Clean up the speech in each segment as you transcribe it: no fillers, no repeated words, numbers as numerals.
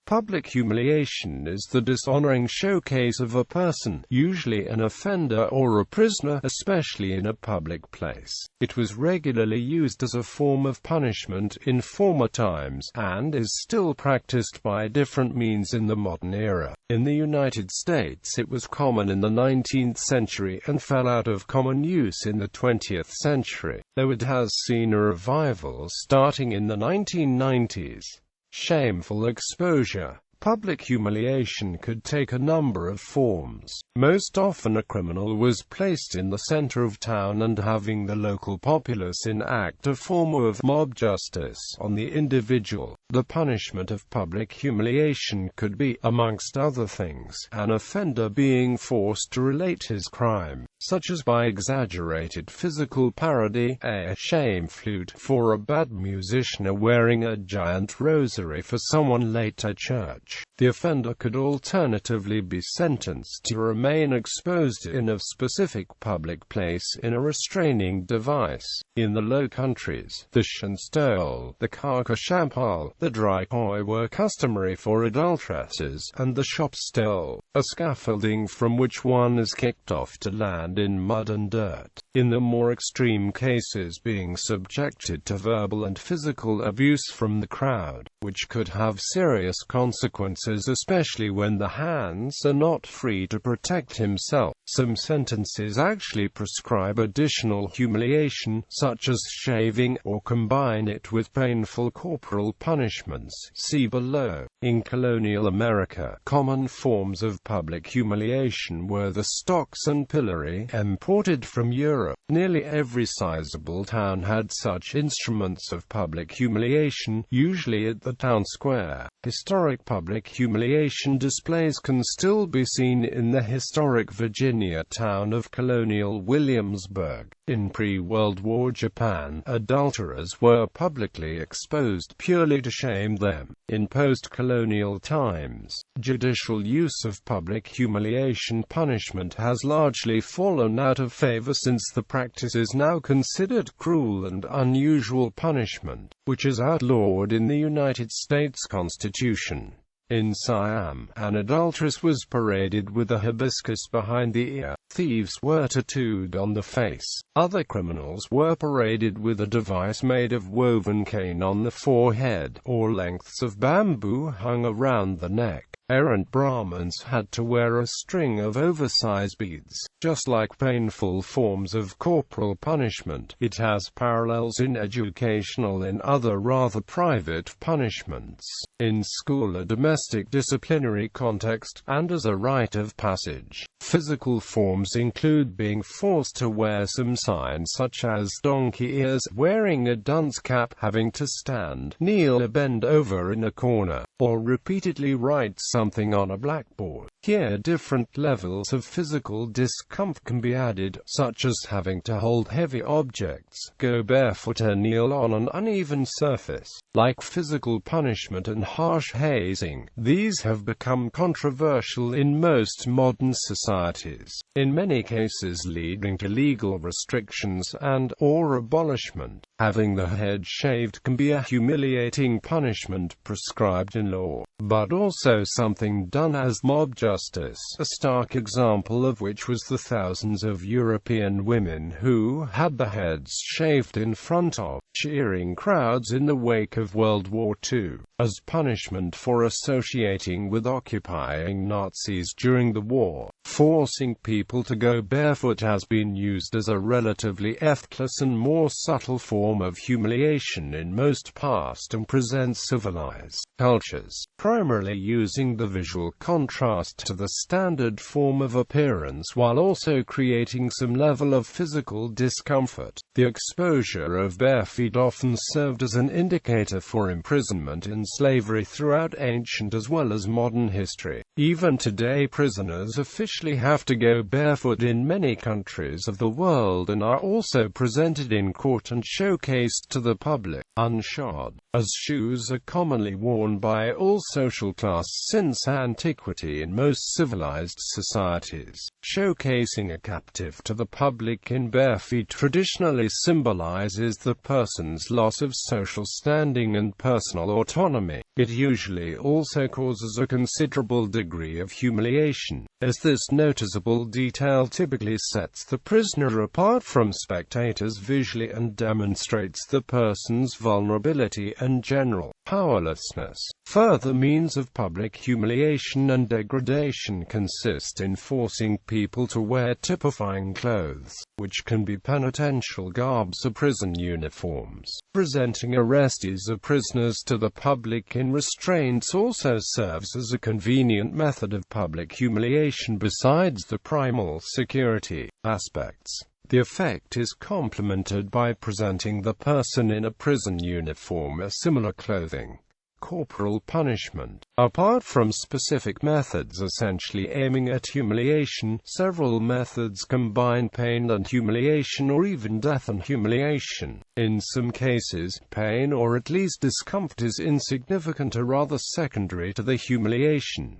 Public humiliation is the dishonoring showcase of a person, usually an offender or a prisoner, especially in a public place. It was regularly used as a form of punishment in former times, and is still practiced by different means in the modern era. In the United States it was common in the 19th century and fell out of common use in the 20th century, though it has seen a revival starting in the 1990s. Shameful exposure. Public humiliation could take a number of forms. Most often a criminal was placed in the center of town and having the local populace enact a form of mob justice on the individual. The punishment of public humiliation could be, amongst other things, an offender being forced to relate his crime, such as by exaggerated physical parody, a shame flute for a bad musician, or wearing a giant rosary for someone late at church. The offender could alternatively be sentenced to remain exposed in a specific public place in a restraining device. In the Low Countries, the shanstole, the carcashampal, the drykoi were customary for adulteresses, and the shopstole, a scaffolding from which one is kicked off to land in mud and dirt. In the more extreme cases, being subjected to verbal and physical abuse from the crowd, which could have serious consequences, especially when the hands are not free to protect himself. Some sentences actually prescribe additional humiliation, such as shaving, or combine it with painful corporal punishments. See below. In colonial America, common forms of public humiliation were the stocks and pillory, imported from Europe. Nearly every sizable town had such instruments of public humiliation, usually at the town square. Historic public humiliation displays can still be seen in the historic Virginia town of colonial Williamsburg. In pre-World War Japan, adulterers were publicly exposed purely to shame them. In post-colonial times, judicial use of public humiliation punishment has largely fallen out of favor, since the practice is now considered cruel and unusual punishment, which is outlawed in the United States Constitution. In Siam, an adulteress was paraded with a hibiscus behind the ear. Thieves were tattooed on the face. Other criminals were paraded with a device made of woven cane on the forehead, or lengths of bamboo hung around the neck. Errant Brahmins had to wear a string of oversized beads. Just like painful forms of corporal punishment, it has parallels in educational and other rather private punishments. In school, a domestic disciplinary context, and as a rite of passage. Physical forms include being forced to wear some signs such as donkey ears, wearing a dunce cap, having to stand, kneel or bend over in a corner, or repeatedly write something on a blackboard. Here different levels of physical discomfort can be added, such as having to hold heavy objects, go barefoot, or kneel on an uneven surface. Like physical punishment and harsh hazing, these have become controversial in most modern societies, in many cases leading to legal restrictions and/or abolishment. Having the head shaved can be a humiliating punishment prescribed in law, but also something done as mob justice, a stark example of which was the thousands of European women who had their heads shaved in front of cheering crowds in the wake of World War II, as punishment for associating with occupying Nazis during the war. Forcing people to go barefoot has been used as a relatively ethless and more subtle form of humiliation in most past and present civilized cultures, primarily using the visual contrast to the standard form of appearance while also creating some level of physical discomfort. The exposure of bare feet often served as an indicator for imprisonment in slavery throughout ancient as well as modern history. Even today, prisoners officially have to go barefoot in many countries of the world and are also presented in court and showcased to the public, unshod, as shoes are commonly worn by all social classes since antiquity in most civilized societies. Showcasing a captive to the public in bare feet traditionally symbolizes the person's loss of social standing and personal autonomy. economy. It usually also causes a considerable degree of humiliation, as this noticeable detail typically sets the prisoner apart from spectators visually and demonstrates the person's vulnerability and general powerlessness. Further means of public humiliation and degradation consist in forcing people to wear typifying clothes, which can be penitential garbs or prison uniforms. Presenting arrestees or prisoners to the public in restraints also serves as a convenient method of public humiliation besides the primal security aspects. The effect is complemented by presenting the person in a prison uniform or similar clothing. Corporal punishment. Apart from specific methods essentially aiming at humiliation, several methods combine pain and humiliation or even death and humiliation. In some cases, pain or at least discomfort is insignificant or rather secondary to the humiliation.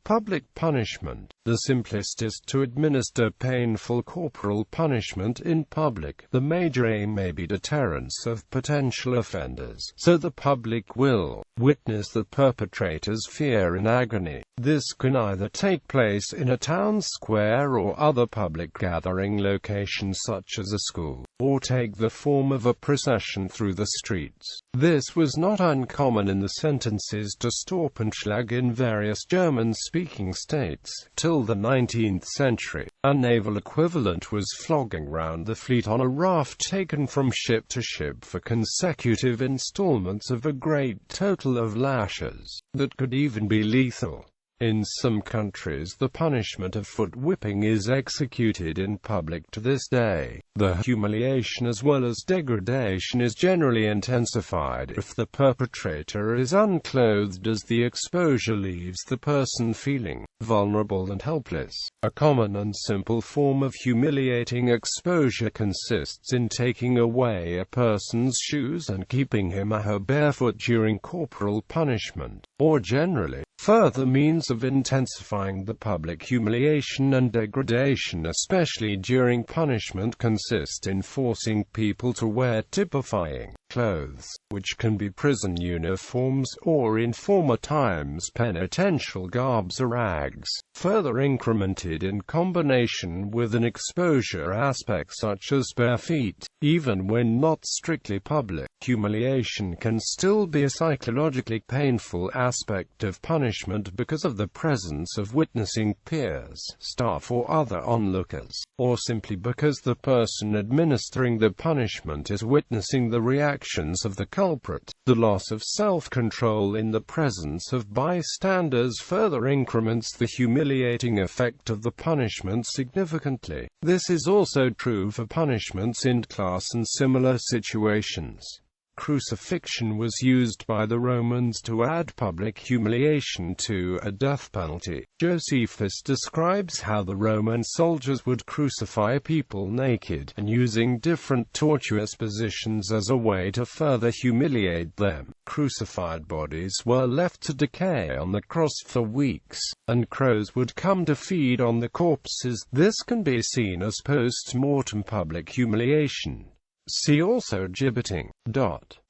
Public punishment. The simplest is to administer painful corporal punishment in public. The major aim may be deterrence of potential offenders, so the public will witness the perpetrator's fear and agony. This can either take place in a town square or other public gathering location such as a school, or take the form of a procession through the streets. This was not uncommon in the sentences to Stoppenschlag in various German-speaking states. Till the 19th century, a naval equivalent was flogging round the fleet on a raft taken from ship to ship for consecutive installments of a great total of lashes, that could even be lethal. In some countries the punishment of foot whipping is executed in public to this day. The humiliation as well as degradation is generally intensified if the perpetrator is unclothed, as the exposure leaves the person feeling vulnerable and helpless. A common and simple form of humiliating exposure consists in taking away a person's shoes and keeping him or her barefoot during corporal punishment, or generally. Further means of intensifying the public humiliation and degradation, especially during punishment, consist in forcing people to wear typifying clothes, which can be prison uniforms or in former times penitential garbs or rags, further incremented in combination with an exposure aspect such as bare feet. Even when not strictly public, humiliation can still be a psychologically painful aspect of punishment because of the presence of witnessing peers, staff or other onlookers, or simply because the person administering the punishment is witnessing the reactions of the culprit. The loss of self-control in the presence of bystanders further increments the humiliating effect of the punishment significantly. This is also true for punishments in class and similar situations. Crucifixion was used by the Romans to add public humiliation to a death penalty. Josephus describes how the Roman soldiers would crucify people naked, and using different tortuous positions as a way to further humiliate them. Crucified bodies were left to decay on the cross for weeks, and crows would come to feed on the corpses. This can be seen as post-mortem public humiliation. See also gibbeting.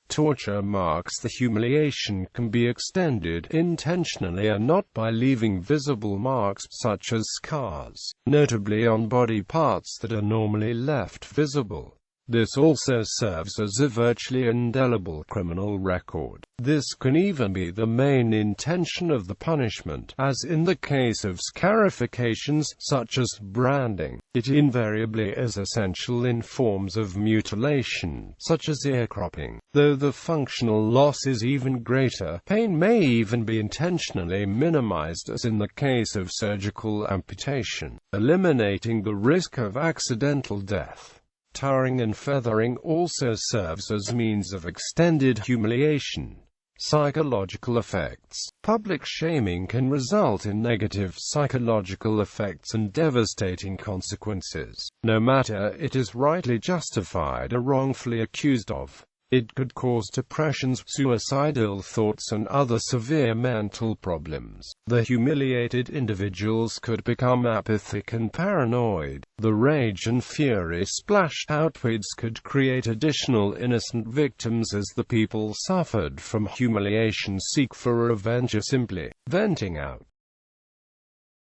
Torture marks. The humiliation can be extended intentionally and not by leaving visible marks such as scars, notably on body parts that are normally left visible. This also serves as a virtually indelible criminal record. This can even be the main intention of the punishment, as in the case of scarifications, such as branding. It invariably is essential in forms of mutilation, such as ear cropping. Though the functional loss is even greater, pain may even be intentionally minimized, as in the case of surgical amputation, eliminating the risk of accidental death. Tarring and feathering also serves as means of extended humiliation. Psychological effects. Public shaming can result in negative psychological effects and devastating consequences, no matter it is rightly justified or wrongfully accused of. It could cause depressions, suicidal thoughts and other severe mental problems. The humiliated individuals could become apathic and paranoid. The rage and fury splashed outwards could create additional innocent victims as the people suffered from humiliation seek for revenge or simply venting out.